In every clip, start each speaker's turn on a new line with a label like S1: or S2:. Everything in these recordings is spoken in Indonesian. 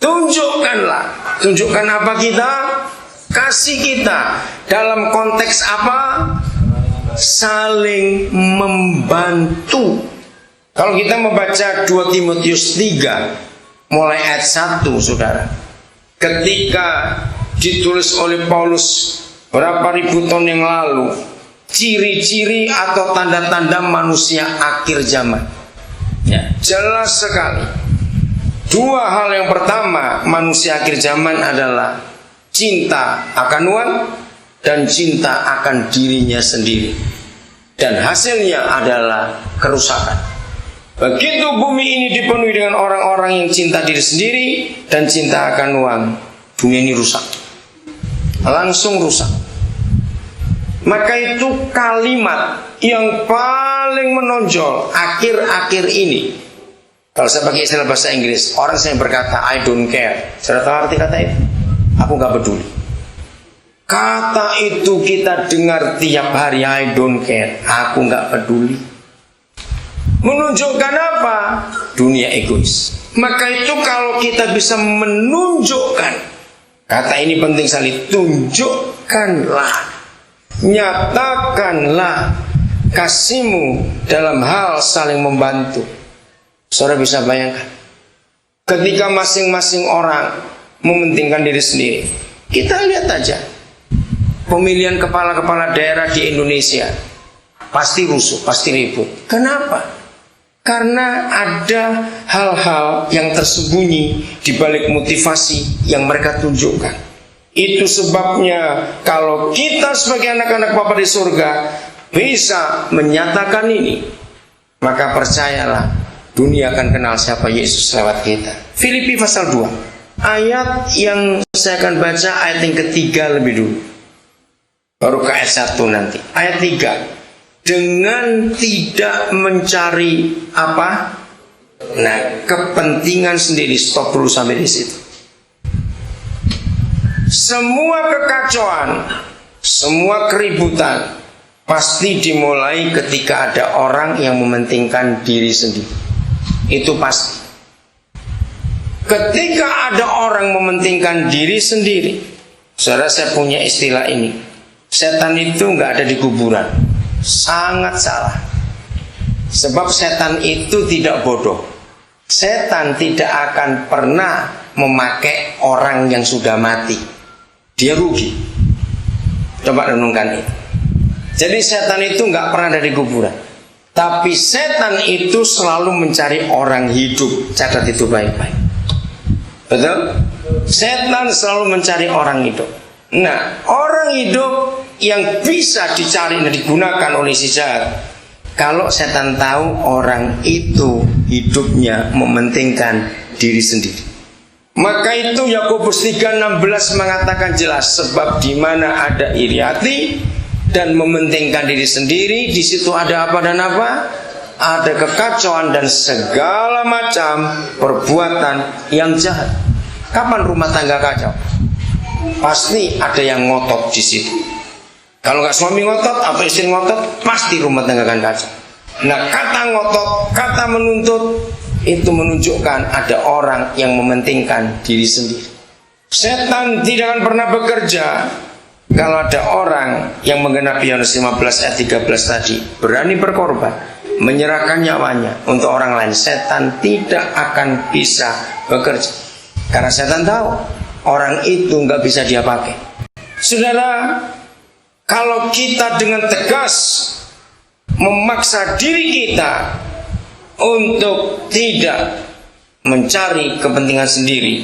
S1: Tunjukkanlah. Tunjukkan apa kita? Kasih kita. Dalam konteks apa? Saling membantu. Kalau kita membaca 2 Timotius 3 mulai ayat 1, saudara, ketika ditulis oleh Paulus berapa ribu tahun yang lalu, ciri-ciri atau tanda-tanda manusia akhir zaman, ya, jelas sekali. 2 hal yang pertama manusia akhir zaman adalah cinta akan uang dan cinta akan dirinya sendiri, dan hasilnya adalah kerusakan. Begitu bumi ini dipenuhi dengan orang-orang yang cinta diri sendiri dan cinta akan uang, dunia ini rusak, langsung rusak. Maka itu kalimat yang paling menonjol akhir-akhir ini. Kalau saya pakai istilah bahasa Inggris, orang saya berkata I don't care. Sudah tahu arti kata itu? Aku gak peduli. Kata itu kita dengar tiap hari, I don't care, aku gak peduli. Menunjukkan apa? Dunia egois. Maka itu kalau kita bisa menunjukkan, kata ini penting sekali, tunjukkanlah, nyatakanlah kasihmu dalam hal saling membantu. Saudara bisa bayangkan, ketika masing-masing orang mementingkan diri sendiri. Kita lihat aja pemilihan kepala-kepala daerah di Indonesia, pasti rusuh, pasti ribut. Kenapa? Karena ada hal-hal yang tersembunyi di balik motivasi yang mereka tunjukkan. Itu sebabnya kalau kita sebagai anak-anak Bapa di surga bisa menyatakan ini, maka percayalah, dunia akan kenal siapa Yesus lewat kita. Filipi pasal 2, ayat yang saya akan baca ayat yang ketiga lebih dulu, baru ke ayat 1 nanti. Ayat 3, dengan tidak mencari apa? Nah, kepentingan sendiri. Stop dulu sampai di situ. Semua kekacauan, semua keributan pasti dimulai ketika ada orang yang mementingkan diri sendiri. Itu pasti. Ketika ada orang mementingkan diri sendiri, saudara, saya punya istilah ini, setan itu nggak ada di kuburan. Sangat salah. Sebab setan itu tidak bodoh. Setan tidak akan pernah memakai orang yang sudah mati. Dia rugi. Coba renungkan itu. Jadi setan itu nggak pernah ada di kuburan. Tapi setan itu selalu mencari orang hidup. Catat itu baik-baik. Betul? Setan selalu mencari orang hidup. Nah, orang hidup yang bisa dicari dan digunakan oleh si jahat, kalau setan tahu orang itu hidupnya mementingkan diri sendiri. Maka itu Yakobus 3:16 mengatakan jelas, sebab di mana ada iri hati dan mementingkan diri sendiri, di situ ada apa dan apa? Ada kekacauan dan segala macam perbuatan yang jahat. Kapan rumah tangga kacau? Pasti ada yang ngotot di situ. Kalau nggak suami ngotot atau istri ngotot, pasti rumah tangga akan kacau. Nah, kata ngotot, kata menuntut, itu menunjukkan ada orang yang mementingkan diri sendiri. Setan tidak akan pernah bekerja kalau ada orang yang menggenapi Yohanes 15 ayat 13 tadi, berani berkorban, menyerahkan nyawanya untuk orang lain. Setan tidak akan bisa bekerja, karena setan tahu orang itu nggak bisa dia pakai. Saudara, kalau kita dengan tegas memaksa diri kita untuk tidak mencari kepentingan sendiri,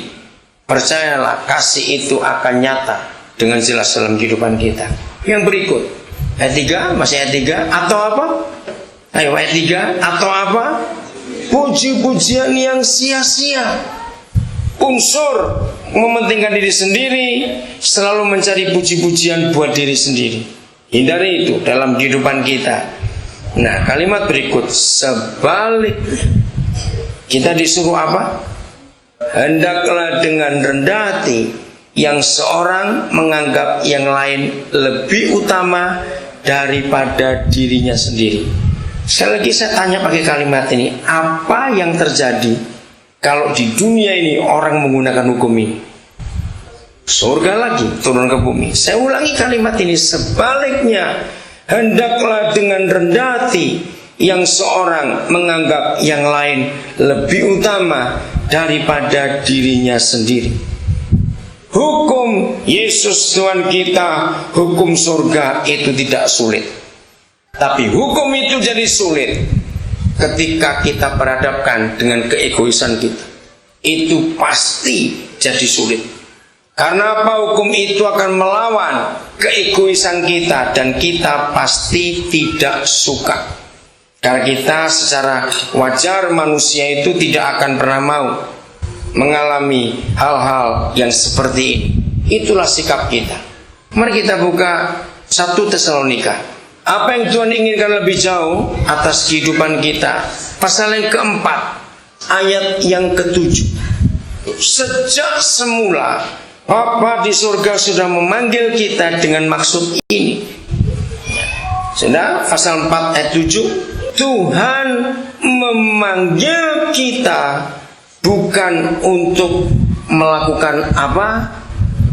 S1: percayalah kasih itu akan nyata dengan jelas dalam kehidupan kita. Yang berikut, ayat 3, masih ayat 3, atau apa? Ayo ayat 3, atau apa? Puji-pujian yang sia-sia. Unsur mementingkan diri sendiri, selalu mencari puji-pujian buat diri sendiri. Hindari itu dalam kehidupan kita. Nah, kalimat berikut, sebaliknya kita disuruh apa? Hendaklah dengan rendah hati yang seorang menganggap yang lain lebih utama daripada dirinya sendiri. Sekali lagi saya tanya pakai kalimat ini, apa yang terjadi kalau di dunia ini orang menggunakan hukum ini, surga lagi turun ke bumi. Saya ulangi kalimat ini, sebaliknya hendaklah dengan rendah hati yang seorang menganggap yang lain lebih utama daripada dirinya sendiri. Hukum Yesus Tuhan kita, hukum surga itu tidak sulit. Tapi hukum itu jadi sulit ketika kita berhadapkan dengan keegoisan kita. Itu pasti jadi sulit. Karena apa? Hukum itu akan melawan keegoisan kita dan kita pasti tidak suka. Karena kita secara wajar manusia itu tidak akan pernah mau mengalami hal-hal yang seperti ini. Itulah sikap kita. Mari kita buka 1 Tesalonika. Apa yang Tuhan inginkan lebih jauh atas kehidupan kita. Pasal yang keempat, ayat yang ke-7. Sejak semula Bapa di surga sudah memanggil kita dengan maksud ini. Sudah, pasal 4 ayat 7. Tuhan memanggil kita bukan untuk melakukan apa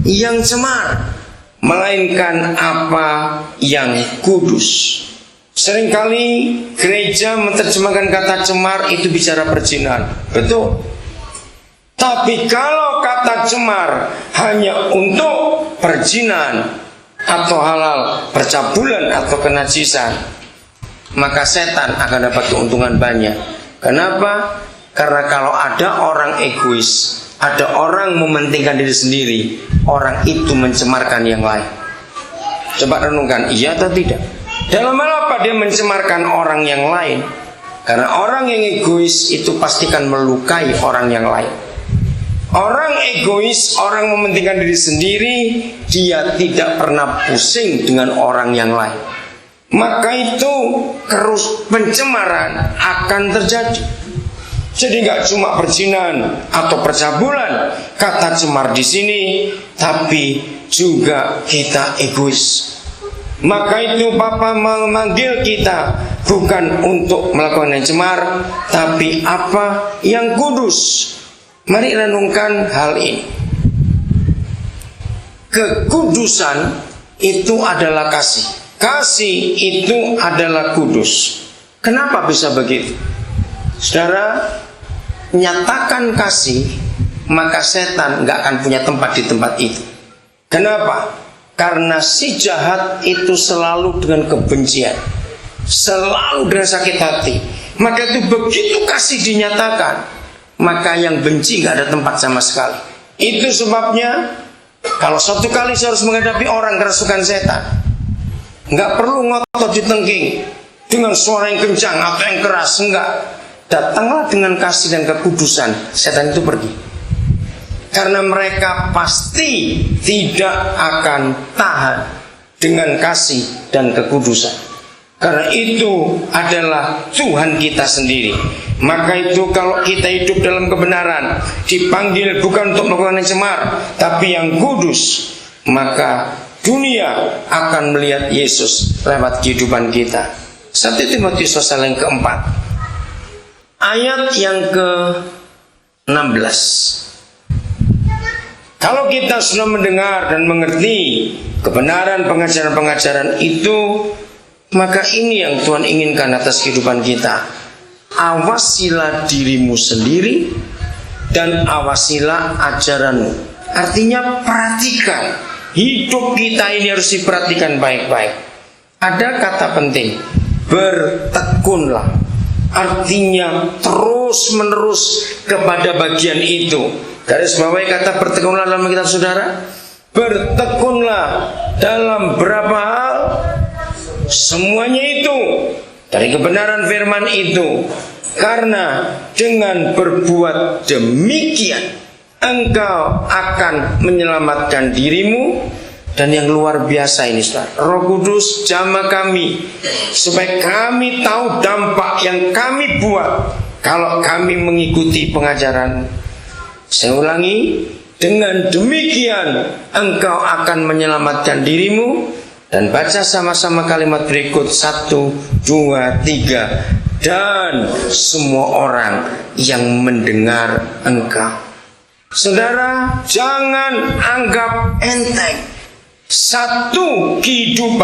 S1: yang cemar, melainkan apa yang kudus. Seringkali gereja menerjemahkan kata cemar itu bicara perzinahan. Betul. Tapi kalau kata cemar hanya untuk perzinahan atau halal, percabulan atau kenajisan, maka setan akan dapat keuntungan banyak. Kenapa? Karena kalau ada orang egois, ada orang mementingkan diri sendiri, orang itu mencemarkan yang lain. Coba renungkan, iya atau tidak? Dalam hal apa dia mencemarkan orang yang lain? Karena orang yang egois itu pastikan melukai orang yang lain. Orang egois, orang mementingkan diri sendiri, dia tidak pernah pusing dengan orang yang lain. Maka itu pencemaran akan terjadi. Jadi nggak cuma perzinahan atau percabulan kata cemar di sini, tapi juga kita egois. Maka itu Bapa memanggil kita bukan untuk melakukan yang cemar, tapi apa yang kudus. Mari renungkan hal ini. Kekudusan itu adalah kasih. Kasih itu adalah kudus. Kenapa bisa begitu? Saudara, nyatakan kasih, maka setan nggak akan punya tempat di tempat itu. Kenapa? Karena si jahat itu selalu dengan kebencian, selalu dengan sakit hati. Maka itu begitu kasih dinyatakan, maka yang benci nggak ada tempat sama sekali. Itu sebabnya kalau satu kali saya harus menghadapi orang kerasukan setan, nggak perlu ngotot ditengking dengan suara yang kencang atau yang keras, enggak. Datanglah dengan kasih dan kekudusan, setan itu pergi. Karena mereka pasti tidak akan tahan dengan kasih dan kekudusan. Karena itu adalah Tuhan kita sendiri. Maka itu kalau kita hidup dalam kebenaran, dipanggil bukan untuk melakukan yang cemar, tapi yang kudus, maka dunia akan melihat Yesus lewat kehidupan kita. 1 Timotius pasal yang keempat, ayat yang ke-16. Kalau kita sudah mendengar dan mengerti kebenaran pengajaran-pengajaran itu, maka ini yang Tuhan inginkan atas kehidupan kita. Awasilah dirimu sendiri dan awasilah ajaranmu. Artinya perhatikan. Hidup kita ini harus diperhatikan baik-baik. Ada kata penting, bertekunlah. Artinya terus menerus kepada bagian itu. Garis bawahi kata bertekunlah dalam kitab saudara. Bertekunlah dalam berapa hal? Semuanya itu dari kebenaran firman itu. Karena dengan berbuat demikian engkau akan menyelamatkan dirimu. Dan yang luar biasa ini, saudara, Roh Kudus jamah kami supaya kami tahu dampak yang kami buat kalau kami mengikuti pengajaran. Saya ulangi, dengan demikian engkau akan menyelamatkan dirimu. Dan baca sama-sama kalimat berikut, 1, 2, 3. dan semua orang yang mendengar engkau. Saudara, jangan anggap enteng satu kehidupan